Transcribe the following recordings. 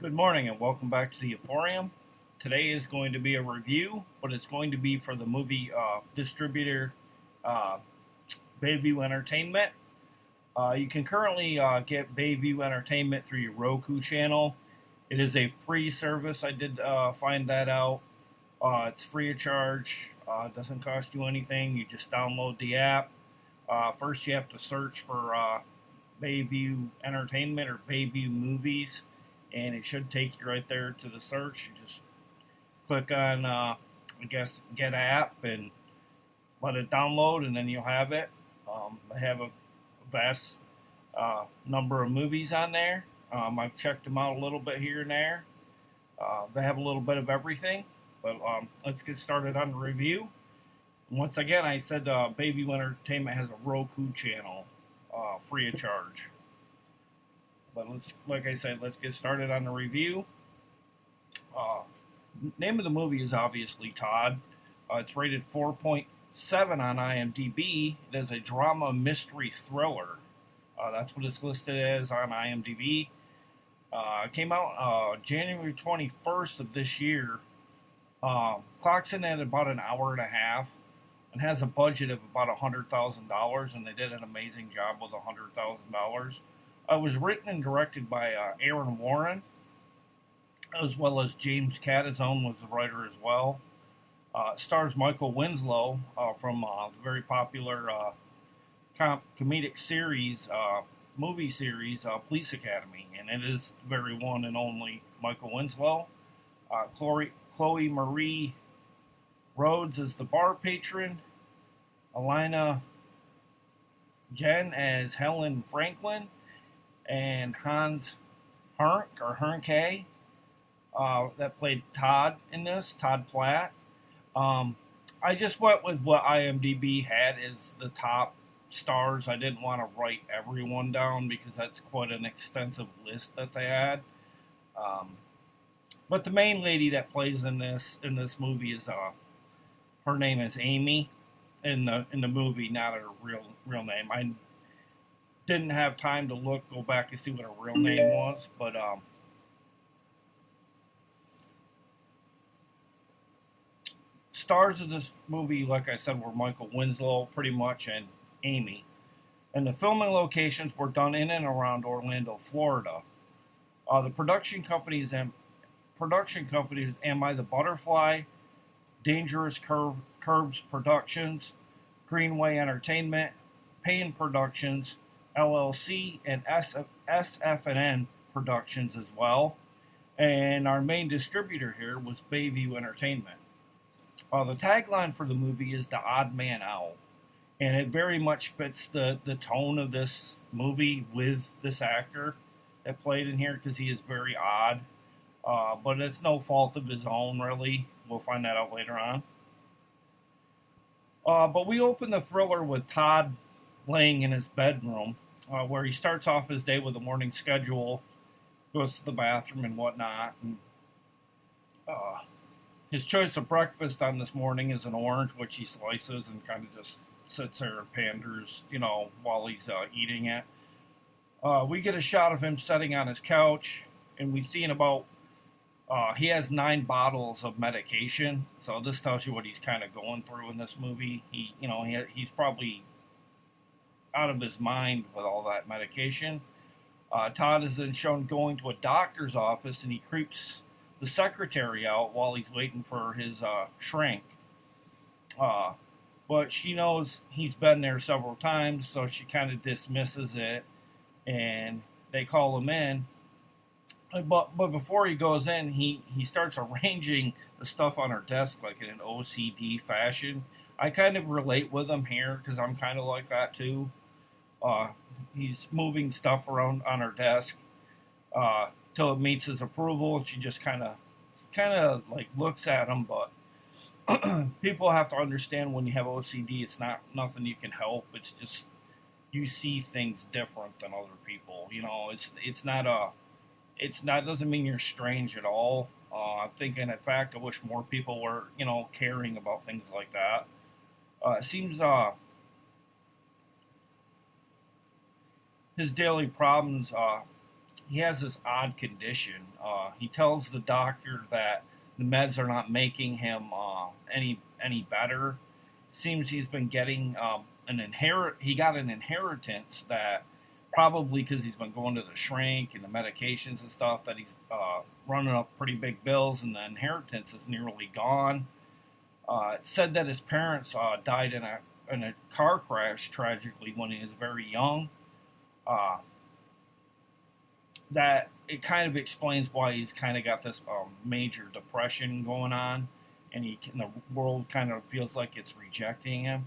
Good morning and welcome back to the Emporium. Today is going to be a review, but it's going to be for the movie distributor uh, Bayview Entertainment. You can currently get Bayview Entertainment through your Roku channel. It is a free service. I did find that out. It's free of charge. It doesn't cost you anything. You just download the app. First, you have to search for Bayview Entertainment or Bayview Movies, and it should take you right there to the search. You just click on, get app and let it download, and then you'll have it. They have a vast number of movies on there. I've checked them out a little bit here and there. They have a little bit of everything, but let's get started on the review. Once again, I said Bayview Entertainment has a Roku channel, free of charge. But like I said, let's get started on the review. Uh, Name of the movie is obviously TODD. It's rated 4.7 on IMDb. It is a drama mystery thriller. That's what it's listed as on IMDb. It came out January 21st of this year. Clocks in at about an hour and a half and has a budget of about $100,000, and they did an amazing job with $100,000. It was written and directed by Aaron Warren, as well as James Catazone was the writer as well. It stars Michael Winslow from the very popular comedic series, movie series, Police Academy, and it is the very one and only Michael Winslow. Chloe Marie Rhodes is the bar patron. Alina Jen as Helen Franklin, and Hans Hernke that played Todd in this, Todd Platt. I just went with what IMDb had as the top stars. I didn't want to write everyone down because that's quite an extensive list that they had. But the main lady that plays in this movie is her name is Amy in the movie, not her real name. I didn't have time to go back and see what her real name was, but stars of this movie, like I said, were Michael Winslow, pretty much, and Amy. And the filming locations were done in and around Orlando, Florida. The production companies Am I the Butterfly, Dangerous Curves Productions, Greenway Entertainment, Payne Productions, LLC, and SFN Productions as well. And our main distributor here was Bayview Entertainment. The tagline for the movie is The Odd Man Out. And it very much fits the tone of this movie with this actor that played in here because he is very odd. But it's no fault of his own, really. We'll find that out later on. But we open the thriller with Todd laying in his bedroom, where he starts off his day with a morning schedule, goes to the bathroom and whatnot. And his choice of breakfast on this morning is an orange, which he slices and kind of just sits there and panders, while he's eating it. We get a shot of him sitting on his couch, and we see in about he has 9 bottles of medication, so this tells you what he's kind of going through in this movie. He's probably out of his mind with all that medication. Todd is then shown going to a doctor's office, and he creeps the secretary out while he's waiting for his shrink. But she knows he's been there several times, so she kind of dismisses it, and they call him in. But before he goes in, he starts arranging the stuff on her desk like in an OCD fashion. I kind of relate with him here because I'm kind of like that too. He's moving stuff around on her desk till it meets his approval, and she just kind of like looks at him. But people have to understand when you have OCD, it's not nothing you can help. It's just you see things different than other people. It's not doesn't mean you're strange at all. I'm thinking, in fact, I wish more people were, caring about things like that. It seems his daily problems he has this odd condition. He tells the doctor that the meds are not making him any better. It seems he's been getting he got an inheritance that probably because he's been going to the shrink and the medications and stuff that he's running up pretty big bills, and the inheritance is nearly gone. It said that his parents died in a car crash tragically when he was very young. Uh, that it kind of explains why he's kind of got this major depression going on, and the world kind of feels like it's rejecting him.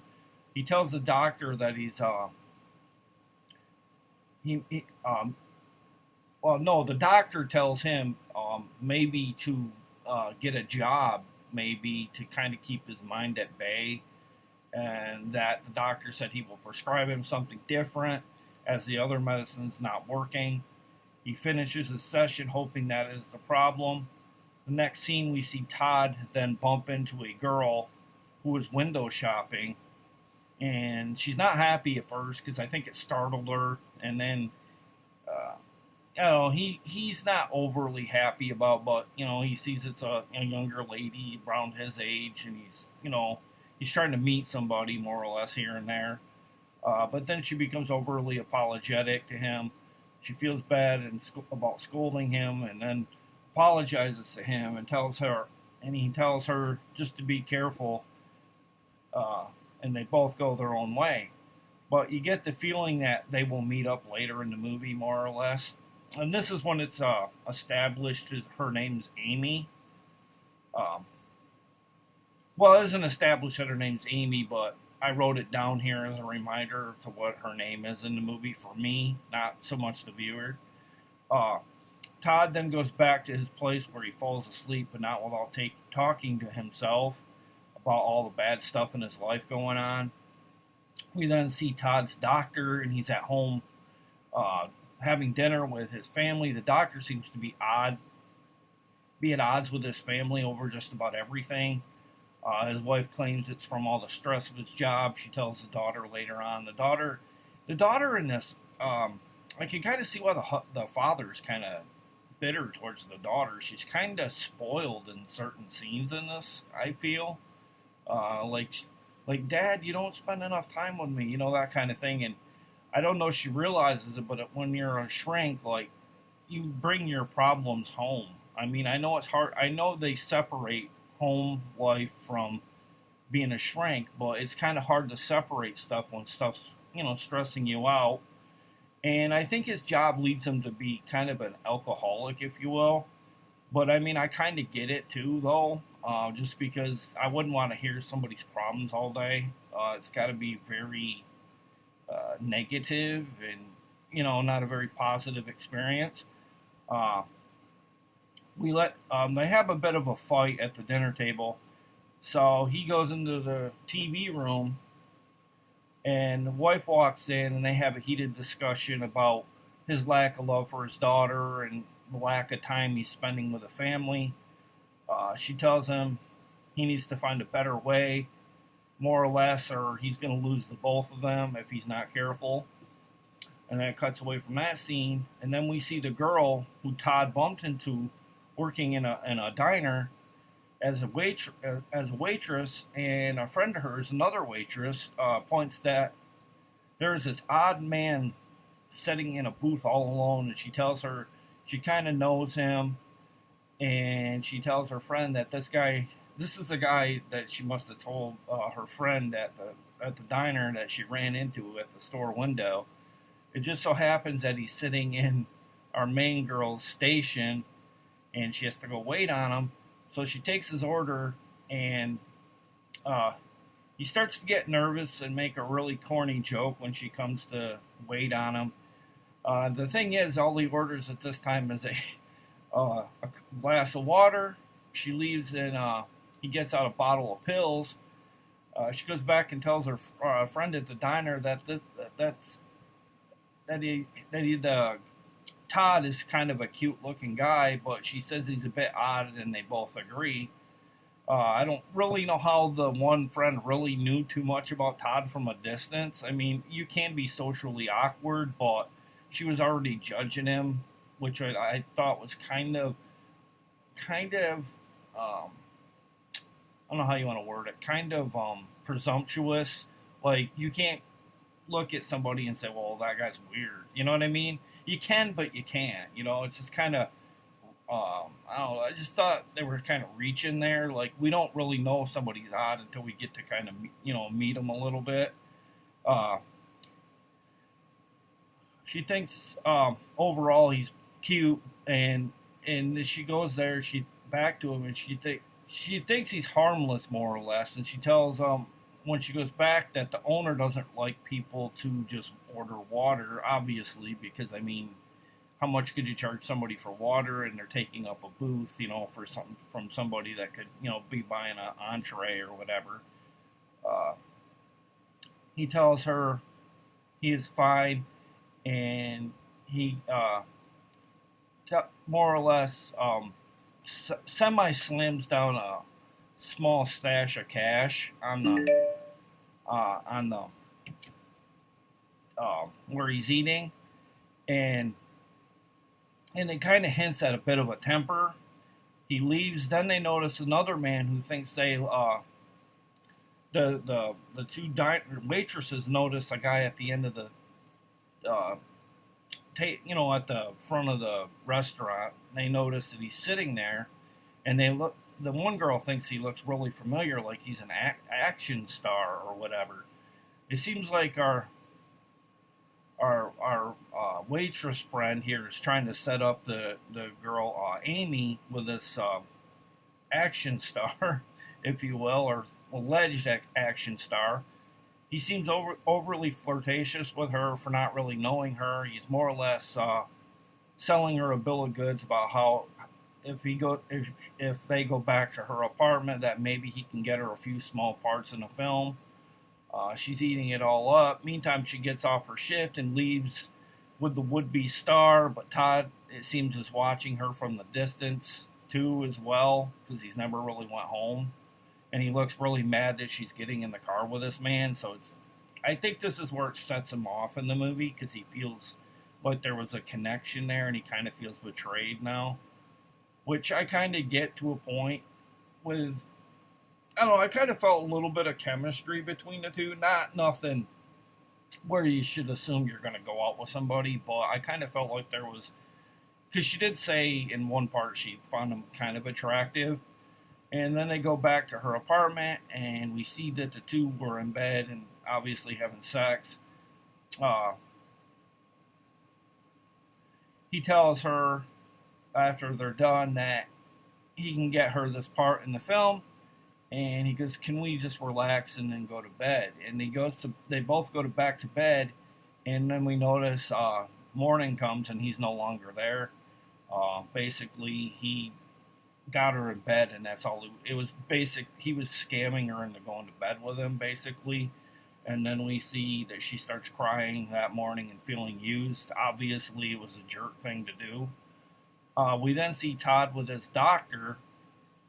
He tells the doctor that he's he well, no, the doctor tells him maybe to get a job, maybe to kind of keep his mind at bay, and that the doctor said he will prescribe him something different as the other medicine's not working. He finishes his session hoping that is the problem. The next scene, we see Todd then bump into a girl who is window shopping, and she's not happy at first because I think it startled her, and then he's not overly happy about, but he sees it's a younger lady around his age, and he's trying to meet somebody more or less here and there. But then she becomes overly apologetic to him. She feels bad about scolding him, and then apologizes to him and he tells her just to be careful. And they both go their own way. But you get the feeling that they will meet up later in the movie, more or less. And this is when it's established her name's Amy. Well, it isn't established that her name's Amy, but I wrote it down here as a reminder to what her name is in the movie for me, not so much the viewer. Todd then goes back to his place where he falls asleep, but not without talking to himself about all the bad stuff in his life going on. We then see Todd's doctor, and he's at home having dinner with his family. The doctor seems to be at odds with his family over just about everything. His wife claims it's from all the stress of his job. She tells the daughter later on. The daughter in this, I can kind of see why the father's kind of bitter towards the daughter. She's kind of spoiled in certain scenes in this, I feel. Like, Dad, you don't spend enough time with me, that kind of thing. And I don't know if she realizes it, but when you're a shrink, like, you bring your problems home. I mean, I know it's hard. I know they separate home life from being a shrink, but it's kind of hard to separate stuff when stuff's, stressing you out. And I think his job leads him to be kind of an alcoholic, if you will. But I mean, I kind of get it too, though, just because I wouldn't want to hear somebody's problems all day. It's got to be very negative and, not a very positive experience. They have a bit of a fight at the dinner table. So he goes into the TV room, and the wife walks in, and they have a heated discussion about his lack of love for his daughter and the lack of time he's spending with the family. She tells him he needs to find a better way, more or less, or he's going to lose the both of them if he's not careful. And then it cuts away from that scene, and then we see the girl who Todd bumped into working in a diner as a waitress, and a friend of hers, another waitress, points that there's this odd man sitting in a booth all alone, and she tells her she kind of knows him, and she tells her friend that this is a guy that she must have told her friend at the diner that she ran into at the store window. It just so happens that he's sitting in our main girl's station, and she has to go wait on him. So she takes his order, and he starts to get nervous and make a really corny joke when she comes to wait on him. The thing is, all he orders at this time is a glass of water. She leaves, and he gets out a bottle of pills. She goes back and tells her friend at the diner that Todd is kind of a cute-looking guy, but she says he's a bit odd, and they both agree. I don't really know how the one friend really knew too much about Todd from a distance. I mean, you can be socially awkward, but she was already judging him which I thought was kind of, I don't know how you want to word it, kind of presumptuous. Like, you can't look at somebody and say, well, that guy's weird. You know what I mean? You can, but you can't. You know, it's just kind of, I don't know. I just thought they were kind of reaching there. Like, we don't really know if somebody's odd until we get to kind of, meet them a little bit. Uh, she thinks overall he's cute, and she goes there. She back to him, and she thinks he's harmless more or less. And she tells when she goes back that the owner doesn't like people to just order water, obviously, because I mean, how much could you charge somebody for water, and they're taking up a booth, for something from somebody that could, be buying an entree or whatever. Uh, he tells her he is fine, and he more or less semi slams down a small stash of cash on the where he's eating, and it kind of hints at a bit of a temper. He leaves. Then they notice another man who thinks the two waitresses notice a guy at the end of the uh, at the front of the restaurant. They notice that he's sitting there, and they look. The one girl thinks he looks really familiar, like he's an action star or whatever. It seems like our waitress friend here is trying to set up the girl Amy with this action star, if you will, or alleged action star. He seems overly flirtatious with her for not really knowing her. He's more or less selling her a bill of goods about how if they go back to her apartment, that maybe he can get her a few small parts in the film. She's eating it all up. Meantime, she gets off her shift and leaves with the would-be star, but Todd, it seems, is watching her from the distance too as well, because he's never really went home. And he looks really mad that she's getting in the car with this man. So I think this is where it sets him off in the movie, because he feels like there was a connection there, and he kind of feels betrayed now, which I kind of get to a point with. I don't know. I kind of felt a little bit of chemistry between the two. Not nothing where you should assume you're going to go out with somebody, but I kind of felt like there was, because she did say in one part she found him kind of attractive. And then they go back to her apartment, and we see that the two were in bed and obviously having sex. He tells her after they're done that he can get her this part in the film, and he goes, "Can we just relax and then go to bed?" And they both go back to bed, and then we notice morning comes and he's no longer there. Basically, he got her in bed, and that's all. It was basic. He was scamming her into going to bed with him, basically. And then we see that she starts crying that morning and feeling used. Obviously, it was a jerk thing to do. We then see Todd with his doctor,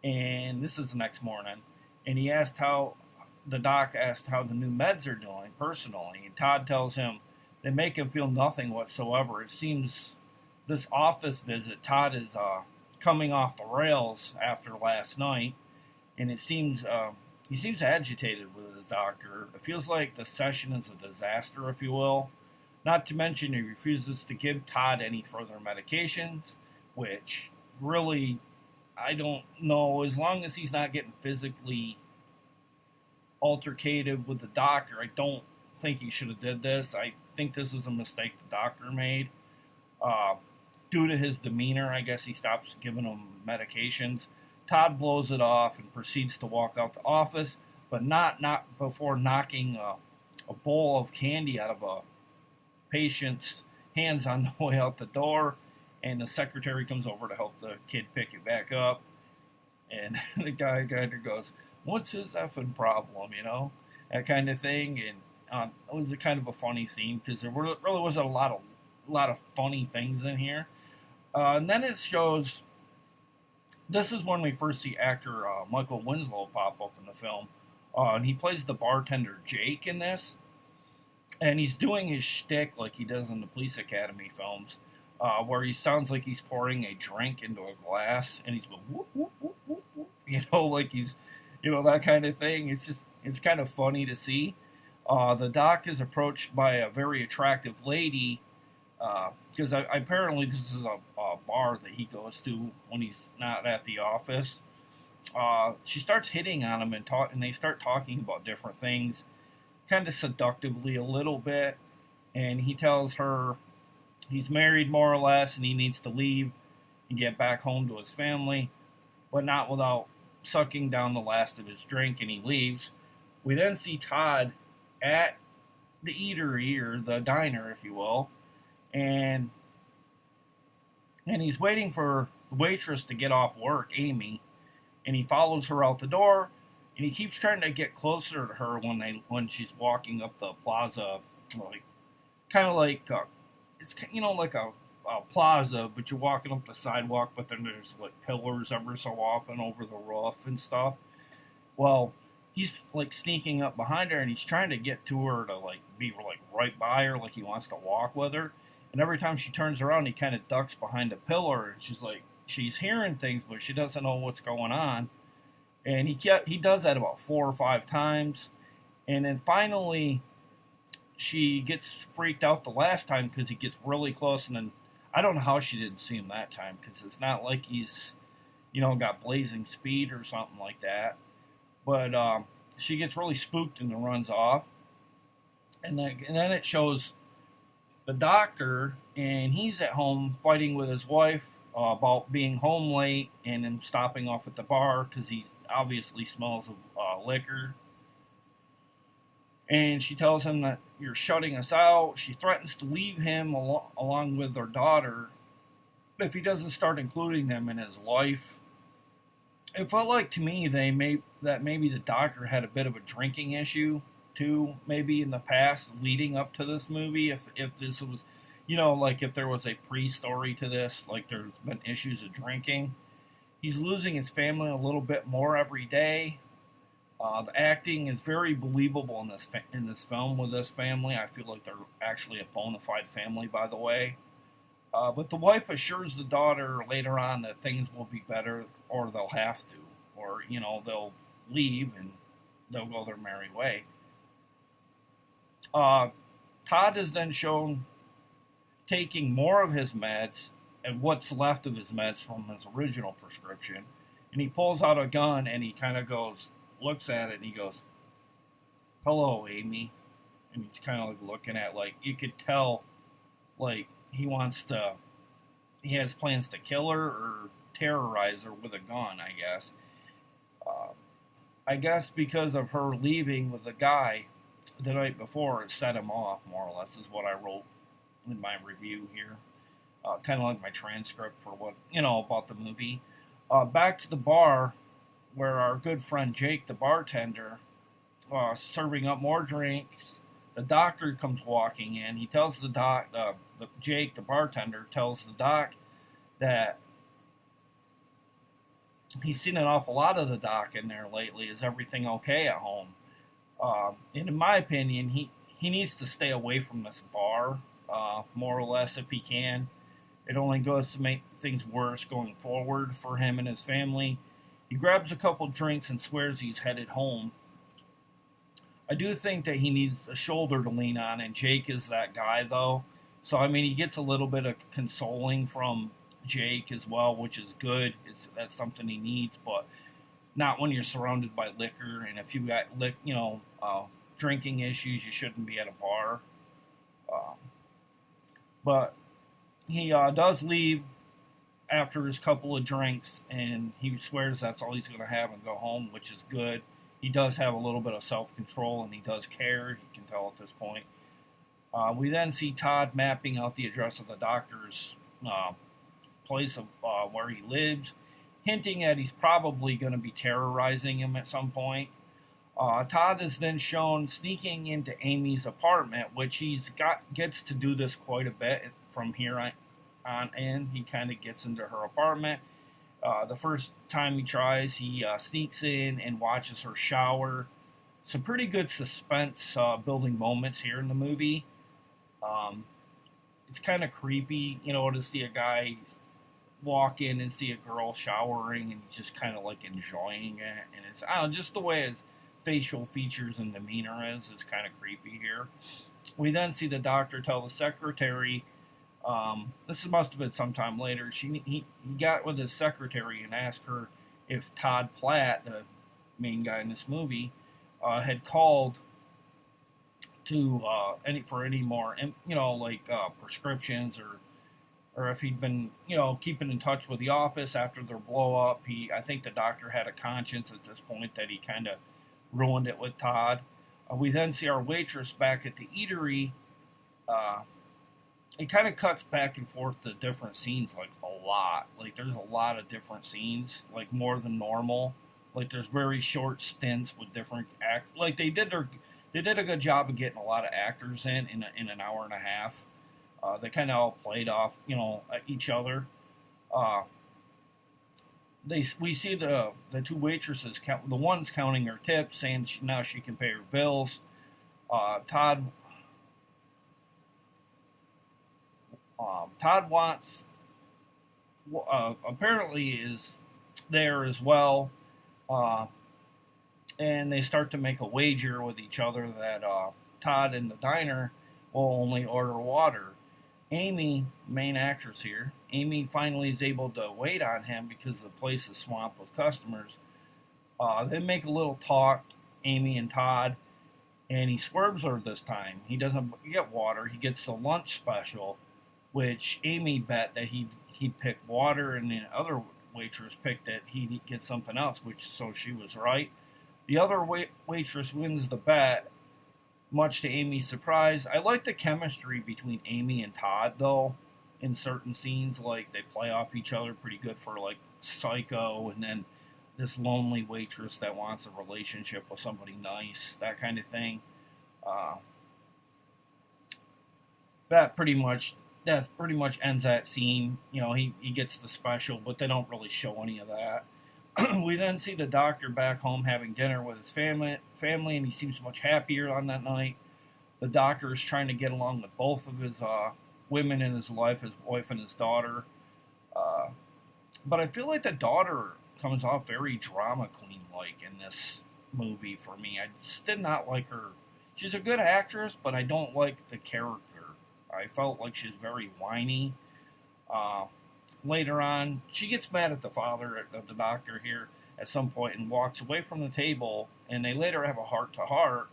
and this is the next morning. And the doc asked how the new meds are doing personally. And Todd tells him they make him feel nothing whatsoever. It seems this office visit, Todd is coming off the rails after last night, and it seems he seems agitated with his doctor. It feels like the session is a disaster, if you will. Not to mention he refuses to give Todd any further medications, which really, I don't know. As long as he's not getting physically altercated with the doctor, I don't think he should have did this. I think this is a mistake the doctor made. Due to his demeanor, I guess he stops giving him medications. Todd blows it off and proceeds to walk out the office, but not before knocking a bowl of candy out of a patient's hands on the way out the door. And the secretary comes over to help the kid pick it back up. And the guy kind of goes, "What's his effing problem?" That kind of thing. And it was a kind of a funny scene, because there really wasn't a lot of funny things in here. And then it shows, this is when we first see actor Michael Winslow pop up in the film. And he plays the bartender Jake in this. And he's doing his shtick like he does in the Police Academy films. where he sounds like he's pouring a drink into a glass, and he's going whoop whoop whoop whoop whoop, like he's, that kind of thing. It's kind of funny to see. The doc is approached by a very attractive lady, because apparently this is a bar that he goes to when he's not at the office. She starts hitting on him and they start talking about different things, kind of seductively a little bit. And he tells her he's married more or less, and he needs to leave and get back home to his family, but not without sucking down the last of his drink. And he leaves. We then see Todd at the eatery, or the diner, if you will, and he's waiting for the waitress to get off work, Amy, and he follows her out the door, and he keeps trying to get closer to her when she's walking up the plaza, like kind of like it's like a plaza, but you're walking up the sidewalk, but then there's like pillars ever so often over the roof and stuff. Well, he's like sneaking up behind her, and he's trying to get to her to like be like right by her, like he wants to walk with her. And every time she turns around, he kind of ducks behind a pillar, and she's hearing things, but she doesn't know what's going on. And he does that about 4 or 5 times, and then finally she gets freaked out the last time because he gets really close, and then I don't know how she didn't see him that time, because it's not like he's got blazing speed or something like that. But she gets really spooked and runs off, and then it shows the doctor, and he's at home fighting with his wife about being home late and him stopping off at the bar because he obviously smells of liquor. And she tells him that you're shutting us out. She threatens to leave him along with their daughter if he doesn't start including them in his life. It felt like to me that maybe the doctor had a bit of a drinking issue too, maybe in the past leading up to this movie. If this was, like if there was a pre-story to this, like there's been issues of drinking. He's losing his family a little bit more every day. The acting is very believable in this film with this family. I feel like they're actually a bona fide family, by the way. But the wife assures the daughter later on that things will be better, or they'll have to, or they'll leave and they'll go their merry way. Todd is then shown taking more of his meds and what's left of his meds from his original prescription, and he pulls out a gun and he kind of looks at it, and he goes, "Hello, Amy," and he's kind of like looking at, like, you could tell, like he has plans to kill her or terrorize her with a gun, I guess. I guess because of her leaving with the guy the night before, it set him off, more or less, is what I wrote in my review here. Kind of like my transcript for what, about the movie. Back to the bar, where our good friend Jake, the bartender, serving up more drinks. The doctor comes walking in. He tells Jake, the bartender, tells the doc that he's seen an awful lot of the doc in there lately. Is everything okay at home? And in my opinion, he needs to stay away from this bar, more or less, if he can. It only goes to make things worse going forward for him and his family. He grabs a couple drinks and swears he's headed home. I do think that he needs a shoulder to lean on, and Jake is that guy, though. So, he gets a little bit of consoling from Jake as well, which is good. That's something he needs, but not when you're surrounded by liquor, and if you've got, drinking issues, you shouldn't be at a bar. But he does leave after his couple of drinks, and he swears that's all he's going to have and go home, which is good. He does have a little bit of self-control, and he does care. You can tell at this point. We then see Todd mapping out the address of the doctor's place of where he lives, hinting at he's probably going to be terrorizing him at some point. Todd is then shown sneaking into Amy's apartment, which gets to do this quite a bit from here on in. He kind of gets into her apartment. The first time he tries, he sneaks in and watches her shower. Some pretty good suspense building moments here in the movie. it's kind of creepy, to see a guy walk in and see a girl showering and he's just kind of like enjoying it. And it's, I don't know, just the way his facial features and demeanor is kind of creepy here. We then see the doctor tell the secretary, this must have been sometime later, he got with his secretary and asked her if Todd Platt, the main guy in this movie, had called to any more, like prescriptions, or if he'd been, keeping in touch with the office after their blow up. I think the doctor had a conscience at this point that he kind of ruined it with Todd. We then see our waitress back at the eatery. It kind of cuts back and forth to different scenes, like a lot. Like there's a lot of different scenes, like more than normal. Like there's very short stints with different Like they did a good job of getting a lot of actors in an hour and a half. They kind of all played off, each other. Uh, we see the two waitresses count. The one's counting her tips, saying now she can pay her bills. Todd Todd wants apparently is there as well, uh, and they start to make a wager with each other that Todd in the diner will only order water. Amy, main actress here, Amy finally is able to wait on him because the place is swamped with customers. They make a little talk, Amy and Todd, and he swerves her this time. He doesn't get water. He gets the lunch special, which Amy bet that he'd pick water, and the other waitress picked that he'd get something else, so she was right. The other waitress wins the bet, much to Amy's surprise. I like the chemistry between Amy and Todd, though, in certain scenes. Like, they play off each other pretty good for, like, Psycho, and then this lonely waitress that wants a relationship with somebody nice, that kind of thing. Uh, that pretty much ends that scene. He gets the special, but they don't really show any of that. We then see the doctor back home having dinner with his family, and he seems much happier on that night. The doctor is trying to get along with both of his women in his life, his wife and his daughter. Uh, but I feel like the daughter comes off very drama queen like in this movie for me. I just did not like her. She's a good actress, but I don't like the character. I felt like she's very whiny. Uh, Later on, she gets mad at the father of the doctor here at some point and walks away from the table. And they later have a heart to heart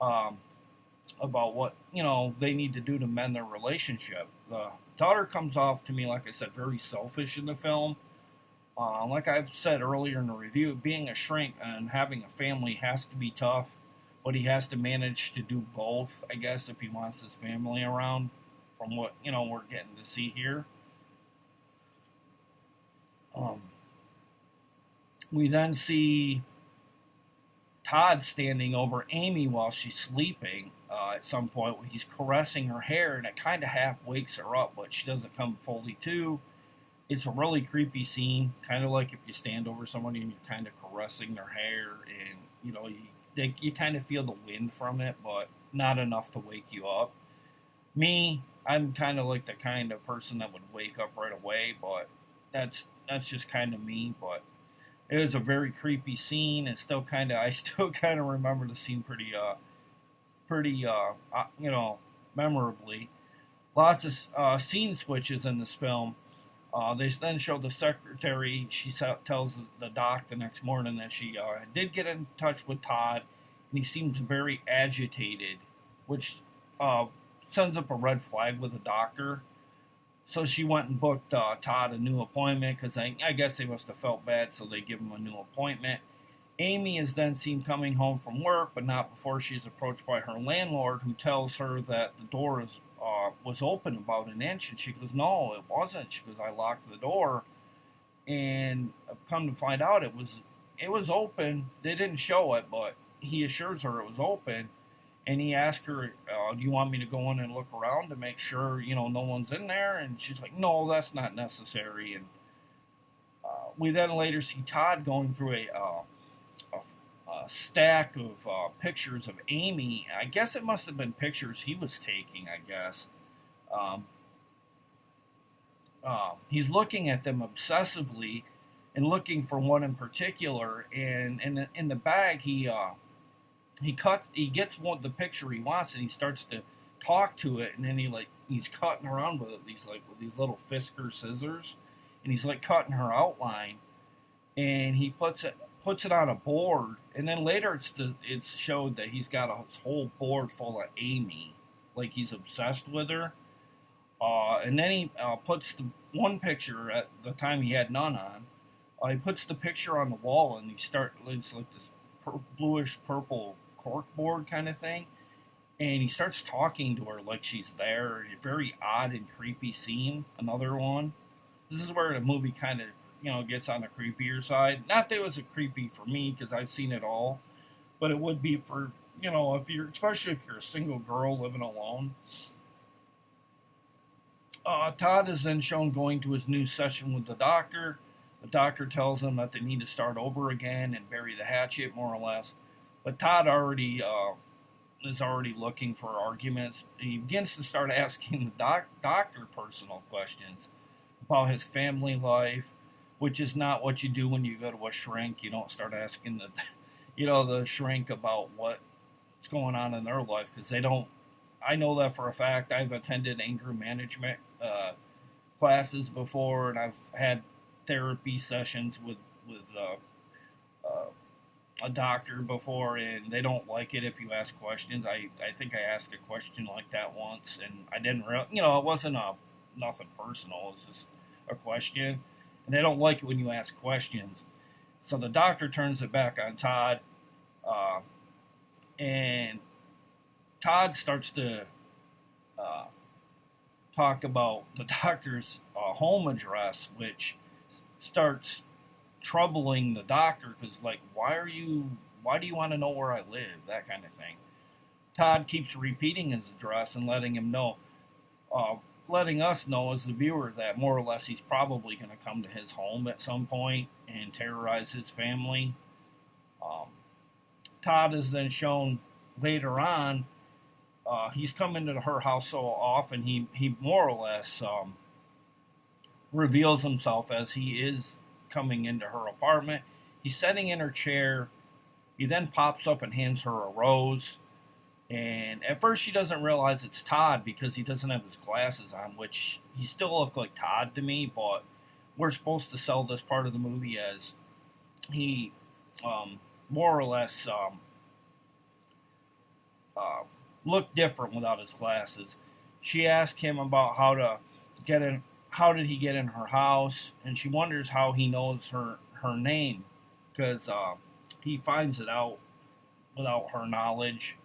about what they need to do to mend their relationship. The daughter comes off to me, like I said, very selfish in the film. Like I've said earlier in the review, being a shrink and having a family has to be tough, but he has to manage to do both, I guess, if he wants his family around, from what we're getting to see here. Um, we then see Todd standing over Amy while she's sleeping. At some point, he's caressing her hair, and it kind of half wakes her up, but she doesn't come fully to. It's a really creepy scene, kind of like if you stand over somebody and you're kind of caressing their hair, and you kind of feel the wind from it, but not enough to wake you up. Me, I'm kind of like the kind of person that would wake up right away, but that's just kind of me. But it was a very creepy scene, and I still kind of remember the scene pretty memorably. Lots of scene switches in this film. They then show the secretary. She tells the doc the next morning that she did get in touch with Todd, and he seems very agitated, which sends up a red flag with the doctor. So she went and booked Todd a new appointment because I guess they must have felt bad, so they give him a new appointment. Amy is then seen coming home from work, but not before she is approached by her landlord, who tells her that the door was open about an inch, and she goes, "No, it wasn't." She goes, "I locked the door," and I've come to find out it was open. They didn't show it, but he assures her it was open. And he asked her, "Do you want me to go in and look around to make sure no one's in there?" And she's like, "No, that's not necessary." And we then later see Todd going through a stack of pictures of Amy. I guess it must have been pictures he was taking, I guess. Um, he's looking at them obsessively and looking for one in particular. And in the bag, he gets the picture he wants, and he starts to talk to it, and then he's cutting around with it, with these little Fisker scissors, and he's like cutting her outline, and he puts it on a board, and then later it's showed that he's got a whole board full of Amy, like he's obsessed with her. And then he puts the one picture at the time he had none on. He puts the picture on the wall, and it's like this bluish purple cork board kind of thing, and he starts talking to her like she's there. A very odd and creepy scene. Another one. This is where the movie kind of gets on the creepier side. Not that it was a creepy for me because I've seen it all, but it would be for if you're especially if you're a single girl living alone. Todd is then shown going to his new session with the doctor. The doctor tells him that they need to start over again and bury the hatchet, more or less. But Todd is already looking for arguments. He begins to start asking the doctor personal questions about his family life, which is not what you do when you go to a shrink. You don't start asking the shrink about what's going on in their life, because they don't. I know that for a fact. I've attended anger management classes before, and I've had therapy sessions with a doctor before, and they don't like it if you ask questions. I think I asked a question like that once, and I didn't it wasn't nothing personal. It was just a question, and they don't like it when you ask questions. So the doctor turns it back on Todd, and Todd starts to talk about the doctor's home address, which starts troubling the doctor, because why do you want to know where I live, that kind of thing. Todd keeps repeating his address and letting us know as the viewer that more or less he's probably going to come to his home at some point and terrorize his family. Todd is then shown later on. He's come into her house so often, he more or less reveals himself as he is coming into her apartment. He's sitting in her chair. He then pops up and hands her a rose. And at first she doesn't realize it's Todd because he doesn't have his glasses on, which he still look like Todd to me, but we're supposed to sell this part of the movie as he more or less looked different without his glasses. She asked him about how did he get in her house, and she wonders how he knows her name, because he finds it out without her knowledge.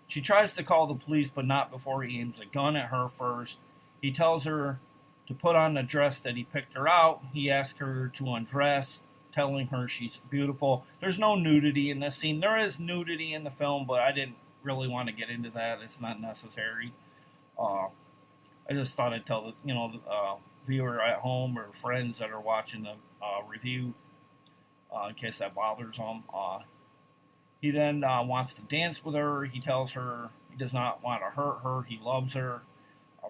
She tries to call the police, but not before he aims a gun at her first. He tells her to put on the dress that he picked her out. He asks her to undress, telling her she's beautiful. There's no nudity in this scene. There is nudity in the film, but I didn't really want to get into that. It's not necessary. I just thought I'd tell the viewer at home or friends that are watching the review, in case that bothers them. He then wants to dance with her. He tells her he does not want to hurt her. He loves her.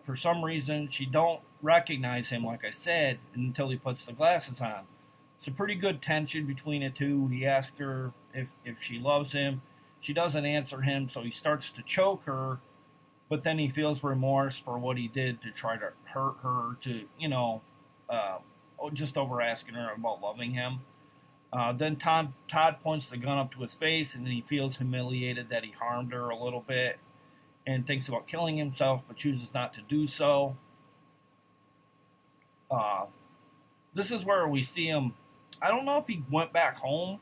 For some reason, she don't recognize him, like I said, until he puts the glasses on. It's a pretty good tension between the two. He asks her if she loves him. She doesn't answer him, so he starts to choke her, but then he feels remorse for what he did to try to hurt her, just over asking her about loving him. Then Todd points the gun up to his face, and then he feels humiliated that he harmed her a little bit and thinks about killing himself, but chooses not to do so. This is where we see him. I don't know if he went back home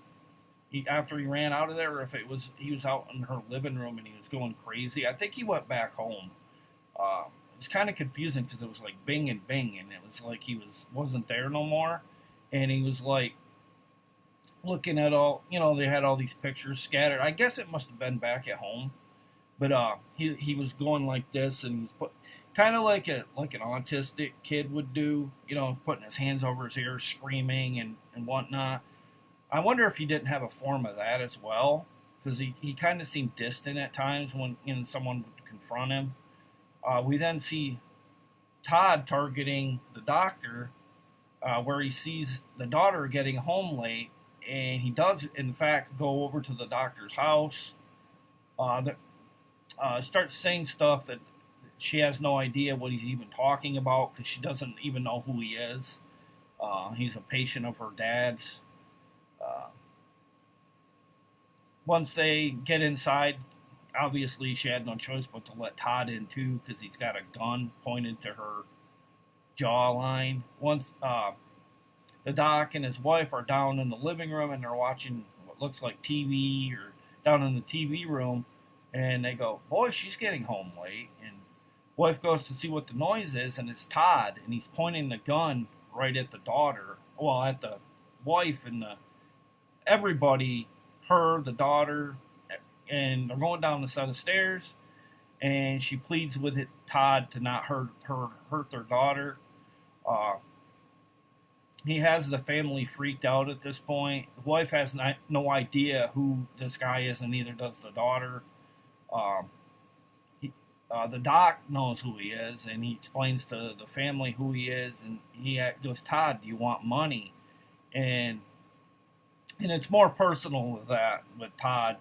after he ran out of there, or if he was out in her living room and he was going crazy. I think he went back home. It's kind of confusing because it was like bing and bing, and it was like he wasn't there no more, and he was like looking at all, they had all these pictures scattered. I guess it must have been back at home, but he was going like this, and he's kind of like an autistic kid would do, putting his hands over his ears, screaming and whatnot. I wonder if he didn't have a form of that as well, because he kind of seemed distant at times when someone would confront him. We then see Todd targeting the doctor, where he sees the daughter getting home late, and he does, in fact, go over to the doctor's house. Starts saying stuff that she has no idea what he's even talking about because she doesn't even know who he is. He's a patient of her dad's. Uh, Once they get inside, obviously she had no choice but to let Todd in too because he's got a gun pointed to her jawline. Once the doc and his wife are down in the living room and they're watching what looks like TV or down in the TV room, and they go, "Boy, she's getting home late." And wife goes to see what the noise is, and it's Todd, and he's pointing the gun right at the daughter, well, at the wife and the everybody, her, the daughter, and they're going down the set of stairs, and she pleads with Todd to not hurt their daughter. Uh, he has the family freaked out at this point. The wife has no idea who this guy is, and neither does the daughter. Um, the doc knows who he is, and he explains to the family who he is, and he goes, "Todd, do you want money?" And it's more personal with that with Todd.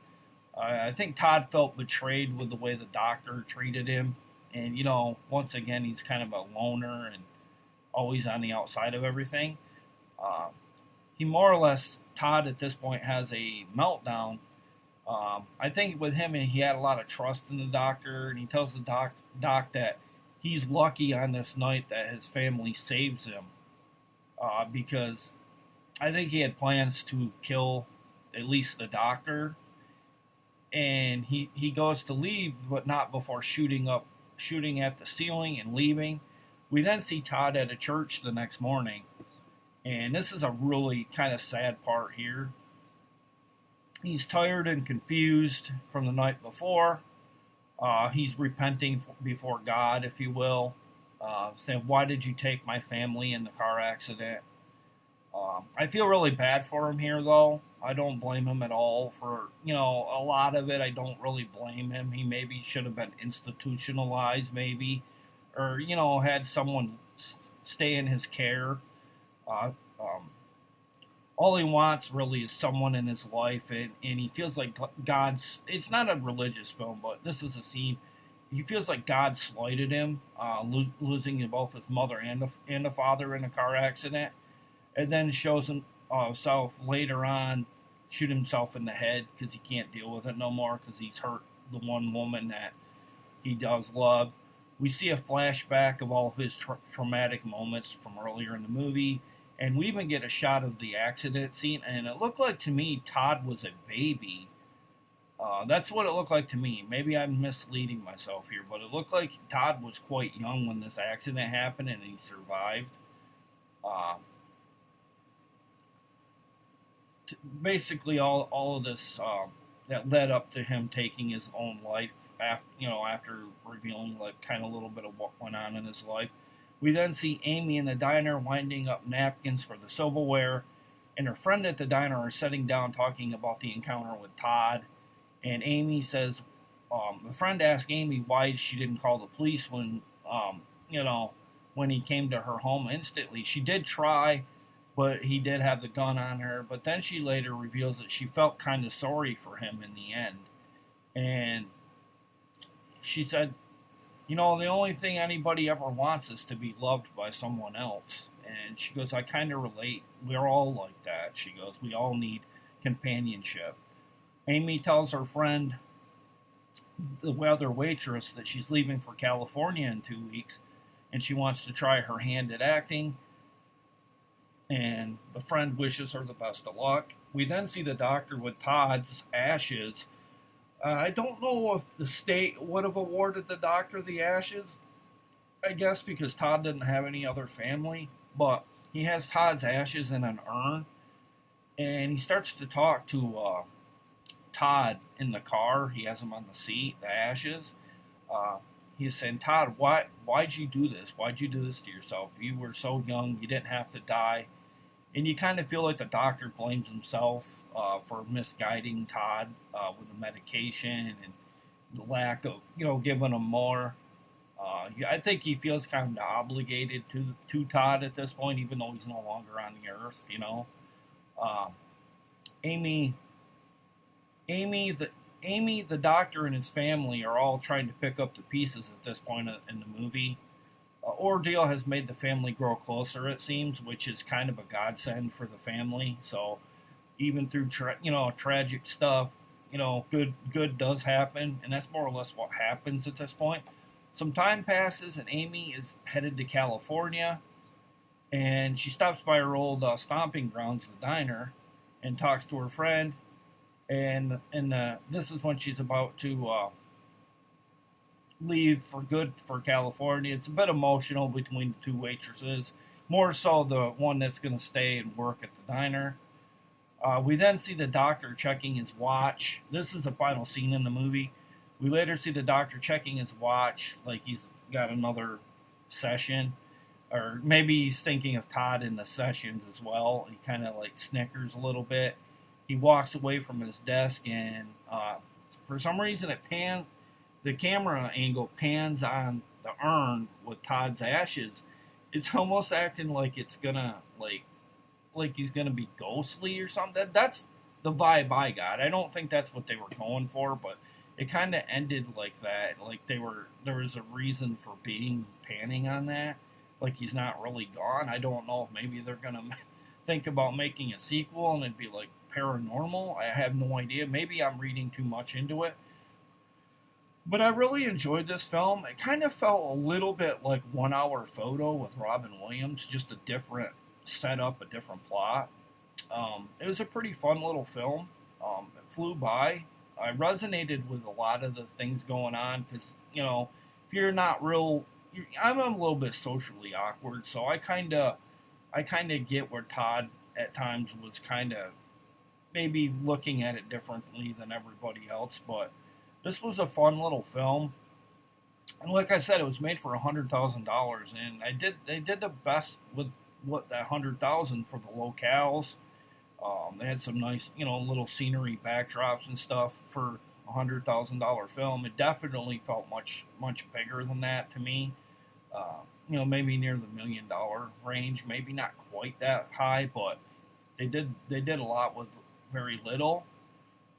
I think Todd felt betrayed with the way the doctor treated him, and once again, he's kind of a loner and always on the outside of everything. Uh, he more or less, Todd at this point has a meltdown. I think with him, he had a lot of trust in the doctor, and he tells the doc that he's lucky on this night that his family saves him, because I think he had plans to kill at least the doctor, and he goes to leave, but not before shooting at the ceiling and leaving. We then see Todd at a church the next morning, and this is a really kind of sad part here. He's tired and confused from the night before. He's repenting before God, if you will, saying, "Why did you take my family in the car accident?" I feel really bad for him here, though. I don't blame him at all for, a lot of it. I don't really blame him. He maybe should have been institutionalized, maybe, or, had someone stay in his care. Uh, um, all he wants really is someone in his life, and he feels like God's. It's not a religious film, but this is a scene. He feels like God slighted him, losing both his mother and the father in a car accident, and then shows himself later on shoot himself in the head because he can't deal with it no more because he's hurt the one woman that he does love. We see a flashback of all of his traumatic moments from earlier in the movie, and we even get a shot of the accident scene, and it looked like to me Todd was a baby. That's what it looked like to me. Maybe I'm misleading myself here, but it looked like Todd was quite young when this accident happened and he survived. Uh, Basically, all of this that led up to him taking his own life after revealing kind of a little bit of what went on in his life. We then see Amy in the diner winding up napkins for the silverware, and her friend at the diner are sitting down talking about the encounter with Todd. And Amy says, the friend asked Amy why she didn't call the police when when he came to her home instantly. She did try, but he did have the gun on her. But then she later reveals that she felt kind of sorry for him in the end. And she said, the only thing anybody ever wants is to be loved by someone else. And she goes, I kind of relate. We're all like that. She goes, we all need companionship. Amy tells her friend, the other waitress, that she's leaving for California in 2 weeks, and she wants to try her hand at acting. And the friend wishes her the best of luck. We then see the doctor with Todd's ashes. I don't know if the state would have awarded the doctor the ashes, I guess, because Todd didn't have any other family. But he has Todd's ashes in an urn, and he starts to talk to Todd in the car. He has him on the seat, the ashes. He's saying, Todd, why'd you do this? Why'd you do this to yourself? You were so young, you didn't have to die. And you kind of feel like the doctor blames himself for misguiding Todd with the medication and the lack of, giving him more. I think he feels kind of obligated to Todd at this point, even though he's no longer on the earth. Uh, Amy, Amy, the doctor and his family are all trying to pick up the pieces at this point in the movie. Ordeal has made the family grow closer, it seems, which is kind of a godsend for the family. So even through tragic stuff, good does happen, and that's more or less what happens at this point. Some time passes, and Amy is headed to California, and she stops by her old stomping grounds, the diner, and talks to her friend. And this is when she's about to leave for good for California. It's a bit emotional between the two waitresses, more so the one that's going to stay and work at the diner. We then see the doctor checking his watch. This is the final scene in the movie. We later see the doctor checking his watch, like he's got another session. Or maybe he's thinking of Todd in the sessions as well. He kind of like snickers a little bit. He walks away from his desk, and for some reason the camera angle pans on the urn with Todd's ashes. It's almost acting like it's gonna like he's gonna be ghostly or something. That's the vibe I got. I don't think that's what they were going for, but it kind of ended like that. Like there was a reason for panning on that. Like he's not really gone. I don't know if maybe they're gonna think about making a sequel and it'd be like paranormal. I have no idea. Maybe I'm reading too much into it. But I really enjoyed this film. It kind of felt a little bit like 1 Hour Photo with Robin Williams, just a different setup, a different plot. It was a pretty fun little film. It flew by. I resonated with a lot of the things going on because, if you're not I'm a little bit socially awkward, so I kind of get where Todd at times was kind of maybe looking at it differently than everybody else, but this was a fun little film. And like I said, it was made for $100,000, and they did the best with what that 100,000 for the locales. They had some nice, little scenery backdrops and stuff for $100,000 film. It definitely felt much bigger than that to me. Maybe near the $1 million range, maybe not quite that high, but they did a lot with very little.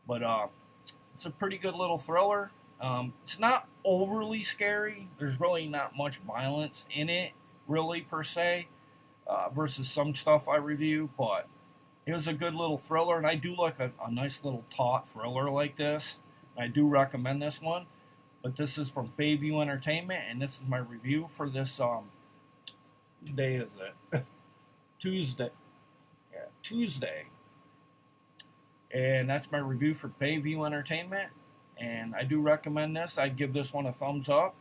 But it's a pretty good little thriller. It's not overly scary. There's really not much violence in it, really, per se, versus some stuff I review. But it was a good little thriller, and I do like a nice little taut thriller like this. I do recommend this one. But this is from Bayview Entertainment, and this is my review for this. What day is it? Tuesday. Yeah, Tuesday. And that's my review for Bayview Entertainment. And I do recommend this. I'd give this one a thumbs up.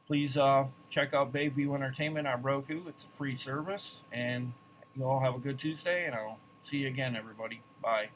Please check out Bayview Entertainment on Roku. It's a free service. And you all have a good Tuesday, and I'll see you again, everybody. Bye.